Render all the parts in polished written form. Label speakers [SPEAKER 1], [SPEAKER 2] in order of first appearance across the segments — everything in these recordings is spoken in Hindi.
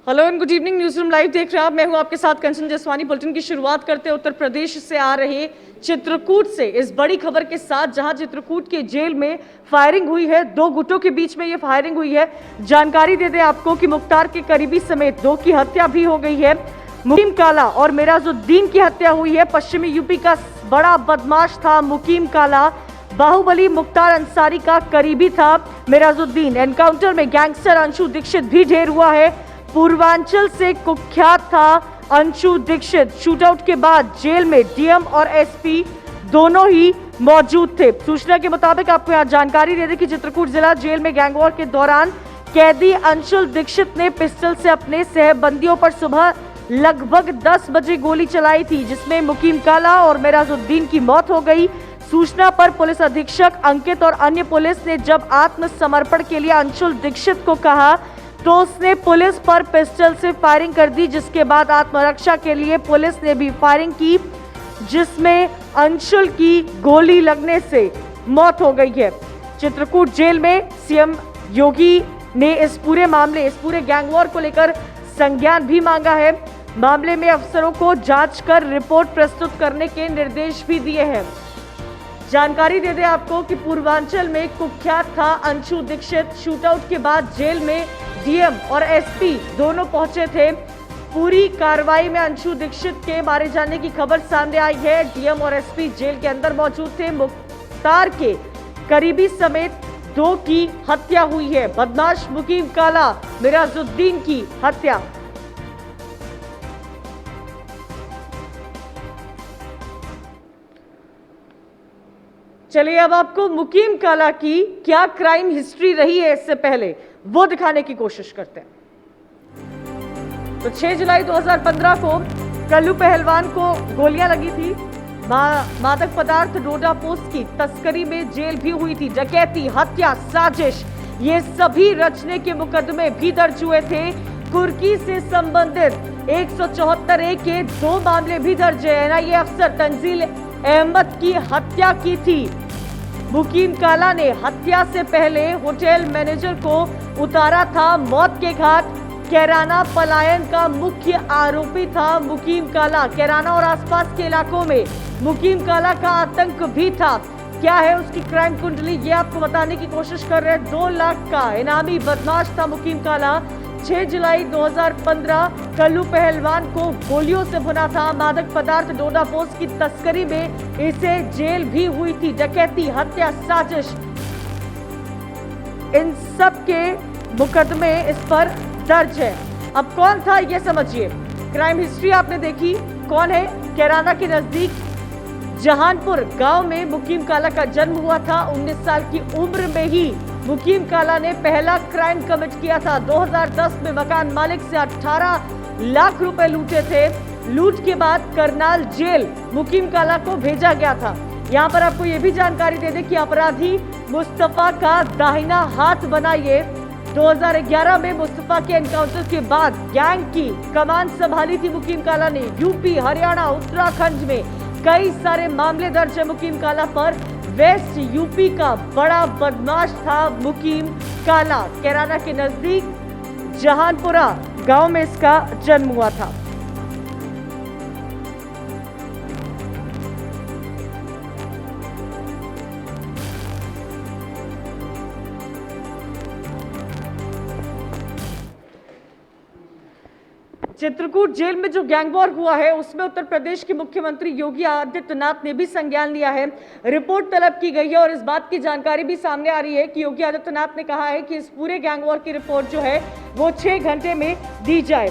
[SPEAKER 1] Hello and good evening. News room live देख रहे हैं आप। मैं हूं आपके साथ कंचन जसवानी। बुलेटिन की शुरुआत करते हैं उत्तर प्रदेश से आ रहे चित्रकूट से इस बड़ी खबर के साथ, जहां चित्रकूट के जेल में फायरिंग हुई है। दो गुटों के बीच में ये फायरिंग हुई है। जानकारी दे दें आपको कि मुख्तार के करीबी समेत दो की हत्या भी हो गई है। मुकीम काला और मेराजुद्दीन की हत्या हुई है। पश्चिमी यूपी का बड़ा बदमाश था मुकीम काला। बाहुबली मुख्तार अंसारी का करीबी था मेराजुद्दीन। एनकाउंटर में गैंगस्टर अंशु दीक्षित भी ढेर हुआ है। पूर्वांचल से कुख्यात था अंशु दीक्षित। शूटआउट के बाद जेल में डीएम और एसपी दोनों ही मौजूद थे। सूचना के मुताबिक आपको यहाँ जानकारी दे दें कि चित्रकूट जिला जेल में गैंगवॉर के दौरान कैदी अंशु दीक्षित ने पिस्टल से अपने सहबंदियों पर सुबह लगभग 10 बजे गोली चलाई थी, जिसमें मुकीम काला और मेराजुद्दीन की मौत हो गई। सूचना पर पुलिस अधीक्षक अंकित और अन्य पुलिस ने जब आत्मसमर्पण के लिए अंशुल दीक्षित को कहा तो उसने पुलिस पर पिस्टल से फायरिंग कर दी, जिसके बाद आत्मरक्षा के लिए पुलिस ने भी फायरिंग की, जिसमें अंशुल की गोली लगने से मौत हो गई है। चित्रकूट जेल में सीएम योगी ने इस पूरे गैंगवॉर को लेकर संज्ञान भी मांगा है। मामले में अफसरों को जांच कर रिपोर्ट प्रस्तुत करने के निर्देश भी दिए हैं। जानकारी दे दें आपको कि पूर्वांचल में कुख्यात था अंशु दीक्षित। शूटआउट के बाद जेल में डीएम और एसपी दोनों पहुंचे थे। पूरी कार्रवाई में अंशु दीक्षित के मारे जाने की खबर सामने आई है। डीएम और एसपी जेल के अंदर मौजूद थे। मुख्तार के करीबी समेत दो की हत्या हुई है। बदमाश मुकीम काला मेराजुद्दीन की हत्या। चलिए अब आपको मुकीम काला की क्या क्राइम हिस्ट्री रही है इससे पहले वो दिखाने की कोशिश करते हैं। तो 6 जुलाई 2015 को कल्लू पहलवान को गोलियां लगी थी। मादक पदार्थ डोडा पोस्ट की तस्करी में जेल भी हुई थी। डकैती, हत्या, साजिश, ये सभी रचने के मुकदमे भी दर्ज हुए थे। कुर्की से संबंधित 174A के 2 मामले भी दर्ज है। एनआईए अफसर तंजील अहमद की हत्या की थी। मुकीम काला ने हत्या से पहले होटल मैनेजर को उतारा था मौत के घाट। कैराना पलायन का मुख्य आरोपी था मुकीम काला। कैराना और आसपास के इलाकों में मुकीम काला का आतंक भी था। क्या है उसकी क्राइम कुंडली, ये आपको बताने की कोशिश कर रहे हैं। 2 लाख का इनामी बदमाश था मुकीम काला। 6 जुलाई 2015 कल्लू पहलवान को गोलियों से भुना था। मादक पदार्थ डोडा पोस्ट की तस्करी में इसे जेल भी हुई थी। डकैती, हत्या, साजिश, इन सब के मुकदमे इस पर दर्ज है। अब कौन था ये समझिए। क्राइम हिस्ट्री आपने देखी, कौन है। कैराना के नजदीक जहानपुर गांव में मुकीम काला का जन्म हुआ था। 19 साल की उम्र में ही मुकीम काला ने पहला क्राइम कमिट किया था। 2010 में मकान मालिक से 18 लाख रुपए लूटे थे। लूट के बाद करनाल जेल मुकीम काला को भेजा गया था। यहाँ पर आपको ये भी जानकारी दे दें कि अपराधी मुस्तफा का दाहिना हाथ बना। ये 2011 में मुस्तफा के एनकाउंटर के बाद गैंग की कमान संभाली थी मुकीम काला ने। यूपी, हरियाणा, उत्तराखंड में कई सारे मामले दर्ज है मुकीम काला पर। वेस्ट यूपी का बड़ा बदमाश था मुकीम काला। कैराना के नजदीक जहानपुरा गांव में इसका जन्म हुआ था। चित्रकूट जेल में जो गैंगवॉर हुआ है उसमें उत्तर प्रदेश के मुख्यमंत्री योगी आदित्यनाथ ने भी संज्ञान लिया है। रिपोर्ट तलब की गई है और इस बात की जानकारी भी सामने आ रही है कि योगी आदित्यनाथ ने कहा है कि इस पूरे गैंगवॉर की रिपोर्ट जो है वो 6 घंटे में दी जाए।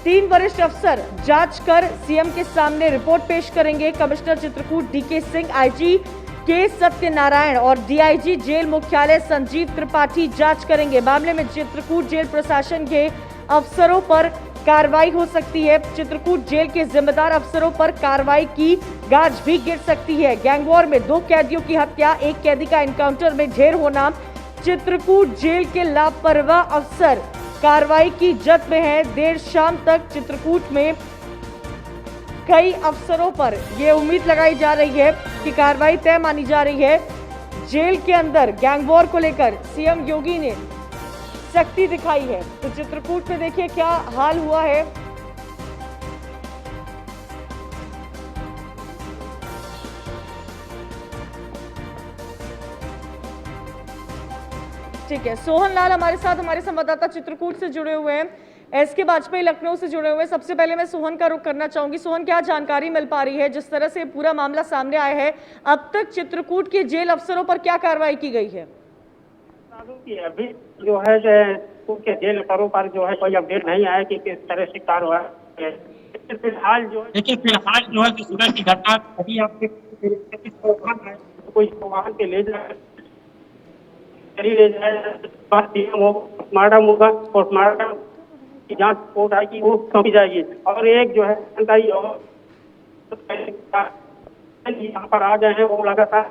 [SPEAKER 1] 3 वरिष्ठ अफसर जांच कर सीएम के सामने रिपोर्ट पेश करेंगे। Commissioner Chitrakoot DK Singh, IG K Satyanarayan और डीआईजी जेल मुख्यालय संजीव त्रिपाठी जांच करेंगे। मामले में चित्रकूट जेल प्रशासन के अफसरों पर कार्रवाई हो सकती है। चित्रकूट जेल के जिम्मेदार अफसरों पर कार्रवाई की गाज भी गिर सकती है। गैंगवॉर में 2 कैदियों की हत्या, 1 कैदी का एनकाउंटर में ढेर होना। चित्रकूट जेल के लापरवाह अफसर कार्रवाई की जद में है। देर शाम तक चित्रकूट में कई अफसरों पर यह उम्मीद लगाई जा रही है कि कार्रवाई तय मानी जा रही है। जेल के अंदर गैंगवॉर को लेकर सीएम योगी ने सख्ती दिखाई है। तो चित्रकूट में देखिए क्या हाल हुआ है। ठीक है, सोहन लाल हमारे साथ, हमारे संवाददाता चित्रकूट से जुड़े हुए हैं, एसके वाजपेयी लखनऊ से जुड़े हुए हैं। सबसे पहले मैं सोहन का रुख करना चाहूंगी। सोहन, क्या जानकारी मिल पा रही है जिस तरह से पूरा मामला सामने आया है? अब तक चित्रकूट के जेल अफसरों पर क्या कार्रवाई की गई है?
[SPEAKER 2] अभी जो है उनके जेल अफसरों पर जो है कोई अपडेट नहीं आया कि किस तरह से कार्रवाई। फिलहाल जो है सुबह की घटना अभी आपके कोई वाहन पे ले जाए पोस्टमार्टम होगा, पोस्टमार्टम की जांच रिपोर्ट आएगी, वो सौंपी जाएगी। और एक जो है जानकारी और यहाँ पर आ गए हैं, वो लगातार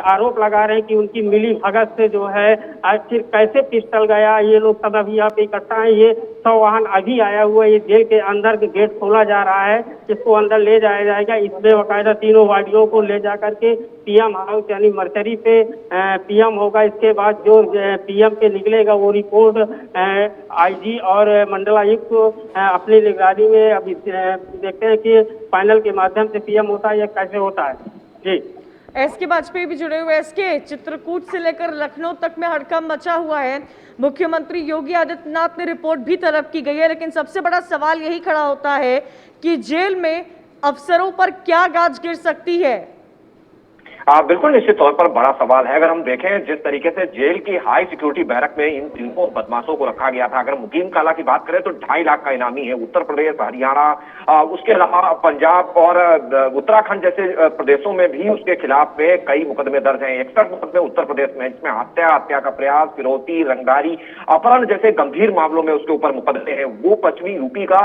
[SPEAKER 2] आरोप लगा रहे हैं कि उनकी मिली भगत से जो है आखिर कैसे पिस्टल गया। ये लोग सब अभी यहाँ पे इकट्ठा है। ये 100 वाहन अभी आया हुआ है। ये जेल के अंदर गेट खोला जा रहा है, इसको अंदर ले जाया जाएगा। इसमें बाकायदा तीनों वार्डियों को ले जा करके पीएम हाउस यानी मर्चरी पे पीएम होगा। इसके बाद जो पीएम पे निकलेगा वो रिपोर्ट आईजी और मंडलायुक्त अपनी निगरानी में अभी देखते हैं कि फाइनल के माध्यम से पीएम होता है या कैसे होता है। जी,
[SPEAKER 1] एसके वाजपेयी भी जुड़े हुए। एसके, चित्रकूट से लेकर लखनऊ तक में हड़कंप मचा हुआ है। मुख्यमंत्री योगी आदित्यनाथ ने रिपोर्ट भी तलब की गई है, लेकिन सबसे बड़ा सवाल यही खड़ा होता है कि जेल में अफसरों पर क्या गाज गिर सकती है?
[SPEAKER 3] बिल्कुल, निश्चित तौर पर बड़ा सवाल है। अगर हम देखें जिस तरीके से जेल की हाई सिक्योरिटी बैरक में इन तीनों बदमाशों को रखा गया था, अगर मुकीम काला की बात करें तो 2.5 लाख का इनामी है। उत्तर प्रदेश, हरियाणा, उसके अलावा पंजाब और उत्तराखंड जैसे प्रदेशों में भी उसके खिलाफ में कई मुकदमे दर्ज हैं। 61 मुकदमे उत्तर प्रदेश में, जिसमें हत्या का प्रयास, फिरौती, रंगदारी, अपहरण जैसे गंभीर मामलों में उसके ऊपर मुकदमे हैं। वो पश्चिमी यूपी का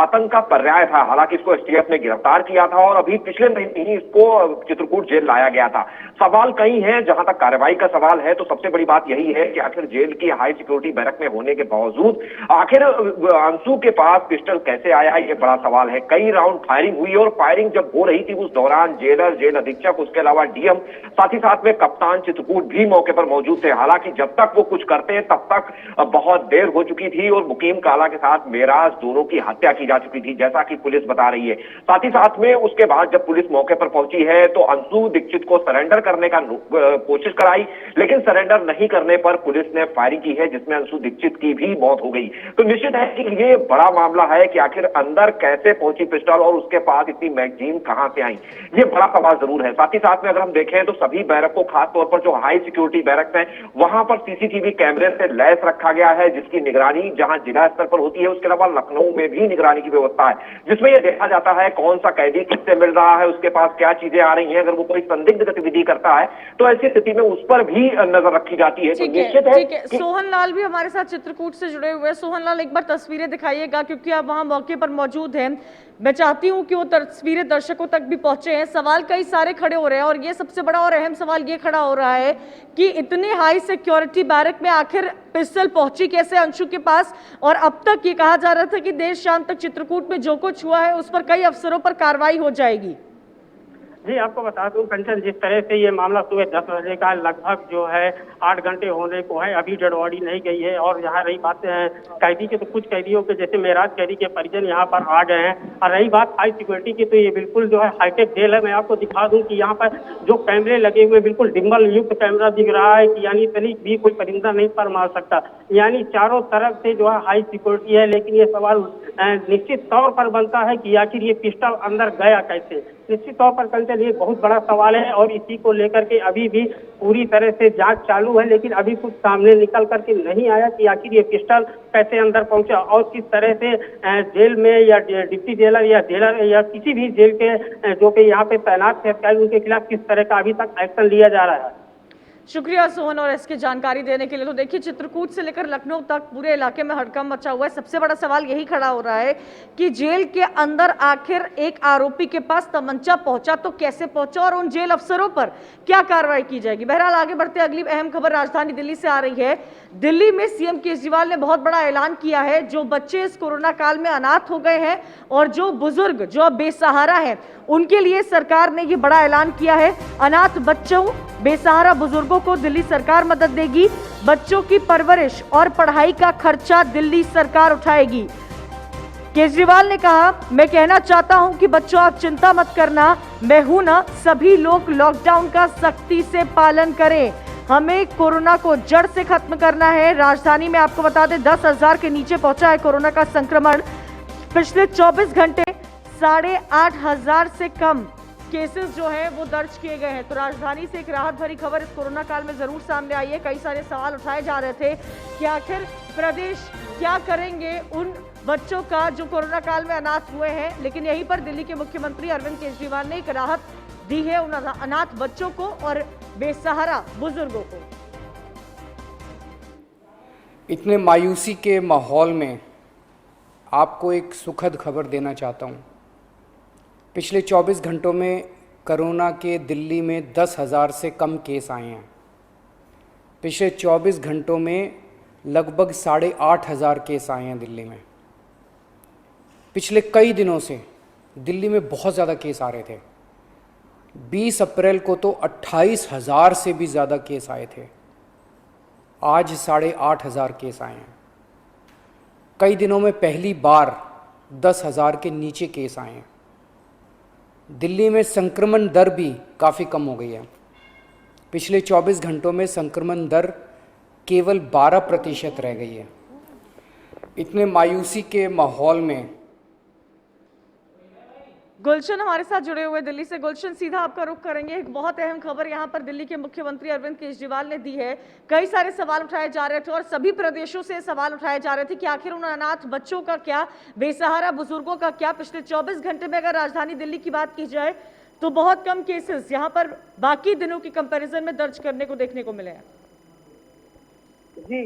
[SPEAKER 3] आतंक का पर्याय था। हालांकि इसको एसटीएफ ने गिरफ्तार किया था और अभी पिछले महीने ही इसको चित्रकूट जेल लाया गया था। सवाल कई हैं। जहां तक कार्रवाई का सवाल है तो सबसे बड़ी बात यही है कि आखिर जेल की हाई सिक्योरिटी बैरक में होने के बावजूद आखिर अंशु के पास पिस्टल कैसे आया, ये बड़ा सवाल है। कई राउंड फायरिंग हुई और फायरिंग जब हो रही थी उस दौरान जेलर, जेल अधीक्षक, उसके अलावा डीएम, साथ ही साथ में कप्तान चित्रकूट भी मौके पर मौजूद थे। हालांकि जब तक वो कुछ करते तब तक बहुत देर हो चुकी थी और मुकीम काला के साथ मेराज दोनों की हत्या की जा चुकी थी, जैसा कि पुलिस बता रही है। साथ ही साथ में उसके बाद जब पुलिस मौके पर पहुंची है तो अंशु दीक्षित को सरेंडर करने का कोशिश कराई, लेकिन सरेंडर नहीं करने पर पुलिस ने फायरिंग की है, जिसमें अंशु दीक्षित की भी मौत हो गई। तो निश्चित है कि ये बड़ा मामला है कि आखिर अंदर कैसे पहुंची पिस्टल और उसके पास इतनी मैगजीन कहां से आई, ये बड़ा सवाल जरूर है। साथ ही साथ में अगर हम देखें तो सभी बैरकों, खासतौर पर जो हाई सिक्योरिटी बैरक्स हैं, वहां पर सीसीटीवी कैमरे से लैस रखा गया है, जिसकी निगरानी जहां जिला स्तर पर होती है, उसके अलावा लखनऊ में भी निगरानी की व्यवस्था है, जिसमें यह देखा जाता है कौन सा कैदी किससे मिल रहा है, उसके पास क्या चीजें आ रही हैं। अगर वो कोई संदिग्ध गतिविधि करता है तो ऐसी स्थिति में उस पर भी नजर रखी जाती है। तो निश्चित है कि
[SPEAKER 1] सोहन लाल भी हमारे साथ चित्रकूट से जुड़े हुए हैं। सोहन लाल, एक बार तस्वीरें दिखाइएगा क्योंकि आप वहां मौके पर मौजूद हैं। मैं चाहती हूं कि वो तस्वीरें दर्शकों तक भी पहुंचे हैं। सवाल कई सारे खड़े हो रहे हैं और ये सबसे बड़ा और अहम सवाल ये खड़ा हो रहा है कि इतने हाई सिक्योरिटी बैरक में आखिर पिस्टल पहुंची कैसे अंशु के पास? और अब तक ये कहा जा रहा था कि देर शाम तक चित्रकूट में जो कुछ हुआ है उस पर कई अफसरों पर कार्रवाई हो जाएगी।
[SPEAKER 2] जी, आपको बता दूं कंचन, जिस तरह से ये मामला सुबह 10 बजे का लगभग जो है 8 घंटे होने को है, अभी डेड बॉडी नहीं गई है। और यहाँ रही बात कैदी की, तो कुछ कैदियों के जैसे मेराज कैदी के परिजन यहाँ पर आ गए हैं। और रही बात हाई सिक्योरिटी की, तो ये बिल्कुल जो है हाईटेक जेल है। मैं आपको दिखा दूं कि यहाँ पर जो कैमरे लगे हुए बिल्कुल डिम्बल युक्त कैमरा दिख रहा है कि यानी तनिक भी कोई परिंदा नहीं पर मार सकता। यानी चारों तरफ से जो है हाई सिक्योरिटी है। लेकिन ये सवाल निश्चित तौर पर बनता है कि आखिर ये पिस्टल अंदर गया कैसे। निश्चित तौर पर कंचन ये बहुत बड़ा सवाल है और इसी को लेकर के अभी भी पूरी तरह से जांच चालू है। लेकिन अभी कुछ सामने निकल करके नहीं आया कि आखिर ये पिस्टल कैसे अंदर पहुंचा और किस तरह से जेल में या डिप्टी जेलर या जेलर या किसी भी जेल के जो कि यहाँ पे तैनात थे उनके खिलाफ किस तरह का अभी तक एक्शन लिया जा रहा है।
[SPEAKER 1] शुक्रिया सोहन और इसकी जानकारी देने के लिए। तो देखिए, चित्रकूट से लेकर लखनऊ तक पूरे इलाके में हड़कंप मचा हुआ है। सबसे बड़ा सवाल यही खड़ा हो रहा है कि जेल के अंदर आखिर एक आरोपी के पास तमंचा पहुंचा तो कैसे पहुंचा और उन जेल अफसरों पर क्या कार्रवाई की जाएगी। बहरहाल आगे बढ़ते अगली अहम खबर राजधानी दिल्ली से आ रही है, दिल्ली में सीएम केजरीवाल ने बहुत बड़ा ऐलान किया है। जो बच्चे इस कोरोना काल में अनाथ हो गए हैं और जो बुजुर्ग जो अब बेसहारा हैं, उनके लिए सरकार ने ये बड़ा ऐलान किया है। अनाथ बच्चों, बेसहारा बुजुर्गों को दिल्ली सरकार मदद देगी। बच्चों की परवरिश और पढ़ाई का खर्चा दिल्ली सरकार उठाएगी। केजरीवाल ने कहा, मैं कहना चाहता हूं कि बच्चों आप चिंता मत करना, मैं हूं ना, सभी लोग लॉकडाउन का सख्ती से पालन करें। हमें कोरोना को जड़ से खत्म करना है। राजधानी में आपको बता दें 10,000 के नीचे पहुंचा है कोरोना का संक्रमण। पिछले 24 घंटे 8,500 से कम केसेस जो है वो दर्ज किए गए हैं। तो राजधानी से एक राहत भरी खबर इस कोरोना काल में जरूर सामने आई है। कई सारे सवाल उठाए जा रहे थे कि आखिर प्रदेश क्या करेंगे उन बच्चों का जो कोरोना काल में अनाथ हुए हैं, लेकिन यहीं पर दिल्ली के मुख्यमंत्री अरविंद केजरीवाल ने एक राहत दी है उन अनाथ बच्चों को और बेसहारा बुजुर्गों को।
[SPEAKER 4] इतने मायूसी के माहौल में आपको एक सुखद खबर देना चाहता हूँ। पिछले 24 घंटों में कोरोना के दिल्ली में 10,000 से कम केस आए हैं। पिछले 24 घंटों में लगभग 8,500 केस आए हैं दिल्ली में। पिछले कई दिनों से दिल्ली में बहुत ज़्यादा केस आ रहे थे। 20 अप्रैल को तो 28,000 से भी ज़्यादा केस आए थे। आज 8,500 केस आए हैं। कई दिनों में पहली बार 10,000 के नीचे केस आए हैं। दिल्ली में संक्रमण दर भी काफ़ी कम हो गई है। पिछले 24 घंटों में संक्रमण दर केवल 12% रह गई है। इतने मायूसी के माहौल में
[SPEAKER 1] गुलशन हमारे साथ जुड़े हुए दिल्ली से। गुलशन, सीधा आपका रुख करेंगे। एक बहुत अहम खबर यहाँ पर दिल्ली के मुख्यमंत्री अरविंद केजरीवाल ने दी है। कई सारे सवाल उठाए जा रहे थे और सभी प्रदेशों से सवाल उठाए जा रहे थे कि आखिर उन अनाथ बच्चों का क्या, बेसहारा बुजुर्गों का क्या। पिछले 24 घंटे में अगर राजधानी दिल्ली की बात की जाए तो बहुत कम केसेस यहाँ पर बाकी दिनों की कंपेरिजन में दर्ज करने को देखने को मिले हैं।
[SPEAKER 5] जी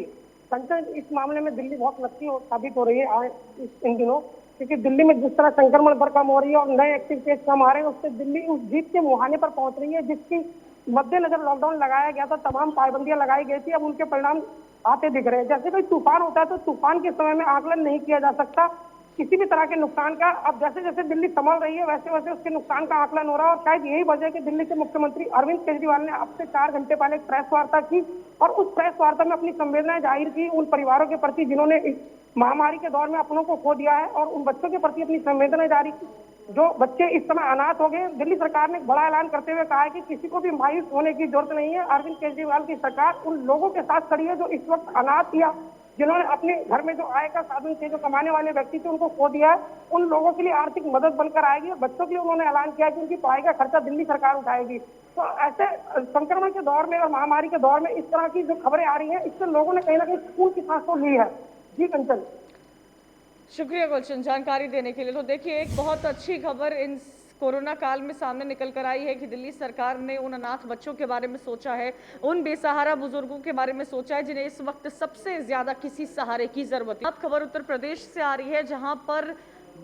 [SPEAKER 5] कंचन, इस मामले में दिल्ली बहुत लकी साबित हो रही है इन दिनों, क्योंकि दिल्ली में जिस तरह संक्रमण दर कम हो रही है और नए एक्टिव केस कम आ रहे हैं, उससे दिल्ली उस जीत के मुहाने पर पहुंच रही है जिसकी मद्देनजर लॉकडाउन लगाया गया था, तमाम पाबंदियां लगाई गई थी। अब उनके परिणाम आते दिख रहे हैं। जैसे कोई तूफान होता है तो तूफान के समय में आकलन नहीं किया जा सकता किसी भी तरह के नुकसान का। अब जैसे जैसे दिल्ली संभल रही है वैसे वैसे उसके नुकसान का आकलन हो रहा है और शायद यही वजह है कि दिल्ली के मुख्यमंत्री अरविंद केजरीवाल ने अब से 4 घंटे पहले एक प्रेस वार्ता की और उस प्रेस वार्ता में अपनी संवेदनाएं जाहिर की उन परिवारों के प्रति जिन्होंने इस महामारी के दौर में अपनों को खो दिया है और उन बच्चों के प्रति अपनी संवेदनाएं जारी की जो बच्चे इस समय अनाथ हो गए। दिल्ली सरकार ने बड़ा ऐलान करते हुए कहा है कि किसी को भी मायूस होने की जरूरत नहीं है। अरविंद केजरीवाल की सरकार उन लोगों के साथ खड़ी है जो इस वक्त अनाथ या जिन्होंने अपने घर में जो आय का साधन थे, जो कमाने वाले व्यक्ति थे, उनको खो दिया है। उन लोगों के लिए आर्थिक मदद बनकर आएगी और बच्चों के लिए उन्होंने ऐलान किया कि उनकी पढ़ाई का खर्चा दिल्ली सरकार उठाएगी। तो ऐसे संक्रमण के दौर में और महामारी के दौर में इस तरह की जो खबरें आ रही हैं, इससे लोगों ने कहीं ना कहीं सुकून की सांस तो ली है। जी कंचन,
[SPEAKER 1] शुक्रिया गुलशन जानकारी देने के लिए। तो देखिए, एक बहुत अच्छी खबर इन कोरोना काल में सामने निकल कर आई है कि दिल्ली सरकार ने उन अनाथ बच्चों के बारे में सोचा है, उन बेसहारा बुजुर्गों के बारे में सोचा है जिन्हें इस वक्त सबसे ज्यादा किसी सहारे की जरूरत है। अब खबर उत्तर प्रदेश से आ रही है जहां पर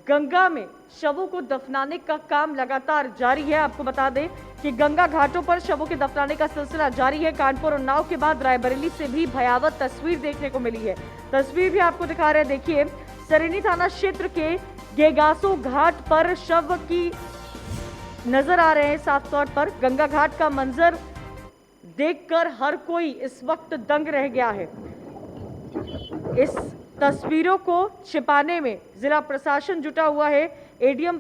[SPEAKER 1] गंगा में शवों को दफनाने का काम लगातार जारी है। आपको बता दें कि गंगा घाटों पर शवों के दफनाने का सिलसिला जारी है। कानपुर उन्नाव के बाद रायबरेली से भी भयावह तस्वीर देखने को मिली है। तस्वीर भी आपको दिखा रहे हैं। देखिए, सरेनी थाना क्षेत्र के गेगासो घाट पर शव की नजर आ रहे हैं। साफ तौर पर गंगा घाट का मंजर देखकर हर कोई इस वक्त दंग रह गया है। इस तस्वीरों को छिपाने में जिला प्रशासन जुटा हुआ है। एडीएम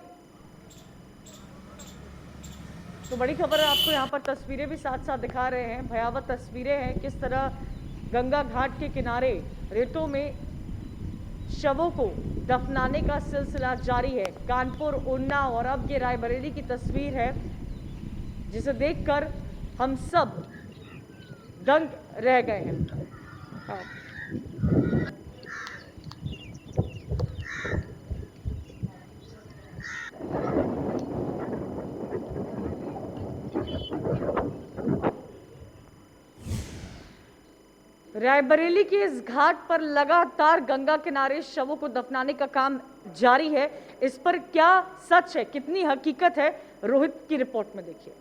[SPEAKER 1] तो बड़ी खबर है, आपको यहाँ पर तस्वीरें भी साथ साथ दिखा रहे हैं। भयावह तस्वीरें हैं किस तरह गंगा घाट के किनारे रेतों में शवों को दफनाने का सिलसिला जारी है। कानपुर, उन्नाव और अब ये रायबरेली की तस्वीर है जिसे देखकर हम सब दंग रह गए हैं। रायबरेली के इस घाट पर लगातार गंगा किनारे शवों को दफनाने का काम जारी है। इस पर क्या सच है, कितनी हकीकत है, रोहित की रिपोर्ट में देखिए।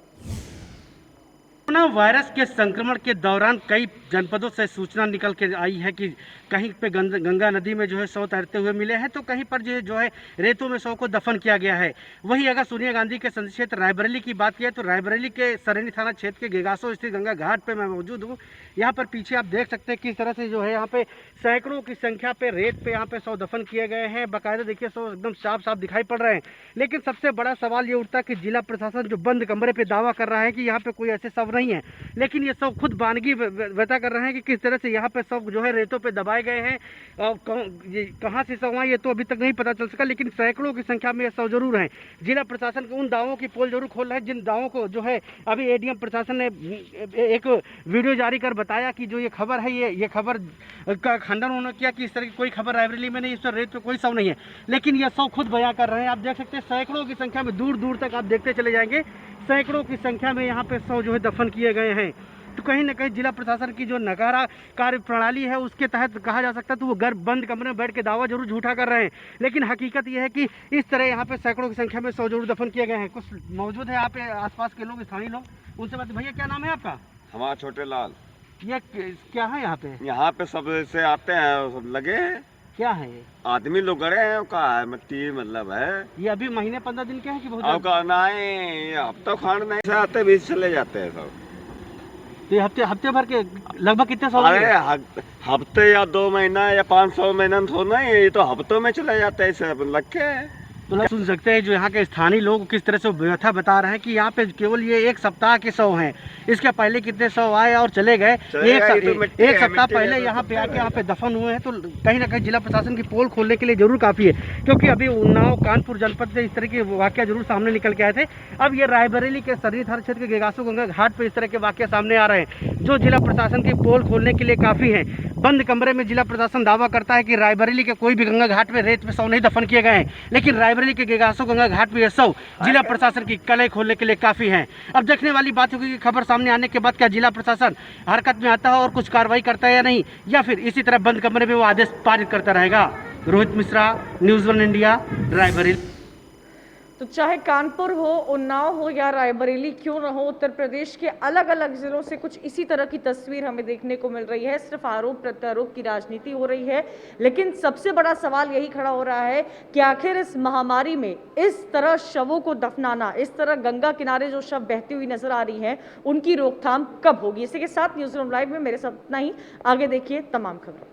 [SPEAKER 6] कोरोना वायरस के संक्रमण के दौरान कई जनपदों से सूचना निकल के आई है कि कहीं पे गंगा नदी में जो है शव तैरते हुए मिले हैं, तो कहीं पर जो है रेतों में शव को दफन किया गया है। वहीं अगर सोनिया गांधी के संसदीय क्षेत्र रायबरेली की बात की तो रायबरेली के सरेनी थाना क्षेत्र के गेगासो स्थित गंगा घाट पे मैं मौजूद हूँ। यहाँ पर पीछे आप देख सकते हैं किस तरह से जो है यहाँ पे सैकड़ों की संख्या पे रेत पे यहाँ पे शव दफन किए गए हैं। बाकायदा देखिए शव एकदम साफ साफ दिखाई पड़ रहे हैं। लेकिन सबसे बड़ा सवाल ये उठता है कि जिला प्रशासन जो बंद कमरे पे दावा कर रहा है कि यहाँ पे कोई ऐसे शव नहीं है, लेकिन ये सब खुद बानगी बता कर रहे हैं कि किस तरह से यहाँ पे शव जो है रेतों पे दबाए गए हैं और कहाँ से शव आए ये तो अभी तक नहीं पता चल सका, लेकिन सैकड़ों की संख्या में ये शव जरूर हैं। जिला प्रशासन उन दावों की पोल जरूर खोल रहा है जिन दावों को जो है अभी एडीएम प्रशासन ने एक वीडियो जारी कर बताया कि जो ये खबर है ये खबर का खंडन उन्होंने किया कि इस तरह की कोई खबर रायबरेली में नहीं, इस पर रेत पे कोई शव नहीं है, लेकिन ये शव खुद बयां कर रहे हैं। आप देख सकते हैं सैकड़ों की संख्या में दूर दूर तक आप देखते चले जाएंगे, सैकड़ों की संख्या में यहाँ पे शव जो है दफन किए गए हैं। तो कहीं ना कहीं जिला प्रशासन की जो नकारा कार्य प्रणाली है उसके तहत कहा जा सकता है तो वो घर बंद कमरे में बैठ के दावा जरूर झूठा कर रहे हैं, लेकिन हकीकत ये है कि इस तरह यहाँ पे सैकड़ों की संख्या में शव जरूर दफन किए गए हैं। कुछ मौजूद है यहाँ पे आसपास के लोग, स्थानीय लोग, उनसे बात। भैया क्या नाम है आपका?
[SPEAKER 7] हमारा छोटे लाल।
[SPEAKER 6] ये क्या है यहाँ पे?
[SPEAKER 7] यहाँ पे सब से आते हैं, सब लगे हैं।
[SPEAKER 6] क्या है ये?
[SPEAKER 7] आदमी लोग गड़े हैं, का है मिट्टी मतलब है।
[SPEAKER 6] ये अभी महीने 15 दिन के हैं कि बहुत?
[SPEAKER 7] अब का नहीं, हफ्ता खान नहीं से आते, बीच चले जाते हैं सब।
[SPEAKER 6] तो हफ्ते भर के लगभग कितने सौ?
[SPEAKER 7] अरे हफ्ते या 2 महीना या 500 महीना तो नहीं, ये तो हफ्तों में चले जाते हैं सब लग के।
[SPEAKER 6] तो सुन सकते हैं जो यहाँ के स्थानीय लोग किस तरह से व्यथा बता रहे हैं कि यहाँ पे केवल ये 1 सप्ताह के शव हैं, इसके पहले कितने शव आए और चले गए। एक सप्ताह पहले यहाँ पे आके यहाँ पे दफन हुए हैं। तो कहीं ना कहीं जिला प्रशासन की पोल खोलने के लिए जरूर काफ़ी है, क्योंकि अभी उन्नाव कानपुर जनपद से इस तरह के वाक़या जरूर सामने निकल के आए थे। अब ये रायबरेली के सरेनी थाना क्षेत्र के गेगासो गंगा घाट पर इस तरह के वाक़या सामने आ रहे हैं जो जिला प्रशासन की पोल खोलने के लिए काफ़ी है। बंद कमरे में जिला प्रशासन दावा करता है कि रायबरेली के कोई भी गंगा घाट में रेत में शव नहीं दफन किए गए हैं, लेकिन रायबरेली के गेगासो गंगा घाट में ये शव जिला प्रशासन की कलई खोलने के लिए काफ़ी है। अब देखने वाली बात होगी कि खबर सामने आने के बाद क्या जिला प्रशासन हरकत में आता है और कुछ कार्रवाई करता है या नहीं, या फिर इसी तरह बंद कमरे में वो आदेश पारित करता रहेगा। Rohit Mishra, news 1 India, Raebareli.
[SPEAKER 1] तो चाहे कानपुर हो, उन्नाव हो या रायबरेली क्यों न हो, उत्तर प्रदेश के अलग अलग जिलों से कुछ इसी तरह की तस्वीर हमें देखने को मिल रही है। सिर्फ आरोप प्रत्यारोप की राजनीति हो रही है, लेकिन सबसे बड़ा सवाल यही खड़ा हो रहा है कि आखिर इस महामारी में इस तरह शवों को दफनाना, इस तरह गंगा किनारे जो शव बहती हुई नजर आ रही हैं, उनकी रोकथाम कब होगी। इसी के साथ न्यूज़ रूम लाइव में मेरे साथ इतना ही। आगे देखिए तमाम खबरें।